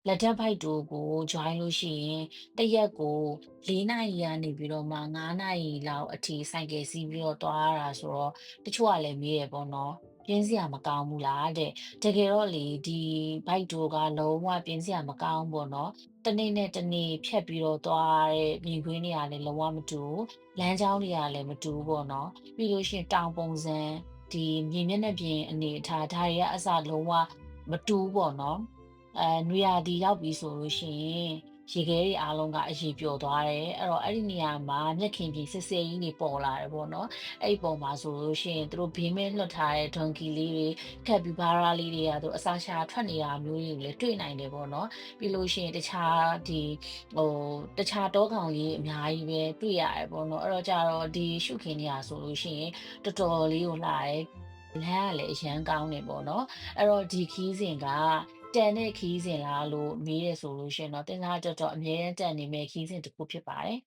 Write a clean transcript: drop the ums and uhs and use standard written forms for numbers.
လက်ထပ်ဘိုက်တိုကို join လို့ရှိရင်တစ်ရက်ကို4နာရီကနေပြီးတော့မှ5နာရီလောက်အထိဆိုင်ကယ်စီးပြီးတော့သွားရတာဆိုတော့တချို့ကလည်းမေးတယ်ပေါ့နော်ပြင်းစရာမကောင်းဘူးလားတဲ့တကယ်တော့လေဒီဘိုက်တိုကလုံးဝပြင်းစရာမကောင်းဘူးပေါ့နော်တစ်နေ့နဲ့တစ်နေ့ဖြတ်ပြီးတော့သွားရတဲ့မြင်ကွင်းတွေကလည်းလုံးဝမတူဘူးလမ်းကြောင်းတွေကလည်းမတူဘူးပေါ့နော်ပြီးလို့ရှိရင်တောင်ပုံစံဒီမြေမျက်နှာပြင်အနေအထားဒါတွေကအစလုံးဝမတူဘူးပေါ့နော် နွေရာသီရောက်ပြီဆိုလို့ရှိရင်ရေခဲတွေအားလုံးကအရည်ပျော်သွားတယ်အဲ့တော့အဲ့ဒီနေရာမှာမြက်ခင်ပြင်စစ်စစ်ကြီးတွေပေါ်လာတယ်ပေါ့နော်အဲ့ဒီပေါ်မှာဆိုလို့ရှိရင်သူတို့ဘေးမဲ့လွှတ်ထားတဲ့ဒွန်ကီလေးတွေကပ်ပီဘာရာလေးတွေကသူအစာရှာထွက်နေတာမျိုးတွေကိုလည်းတွေ့နိုင်တယ်ပေါ့နော်ပြီးလို့ရှိရင်တခြားဒီဟိုတခြားတောကောင်ကြီးအများကြီးပဲတွေ့ရတယ်ပေါ့နော်အဲ့တော့ကြတော့ဒီရှုခင်းနေရဆိုလို့ရှိရင်တော်တော်လေးကိုလှတယ်လမ်းကလည်းအရန်ကောင်းနေပေါ့နော်အဲ့တော့ဒီခီးစဉ်ကတန်တဲ့ခီးစဉ်လားလို့မေးတယ်ဆိုလို့ရှိရင်တော့သင်္ဃာတော်တော်အမြဲတမ်းတန်နေမဲ့ခီးစဉ်တစ်ခုဖြစ်ပါတယ်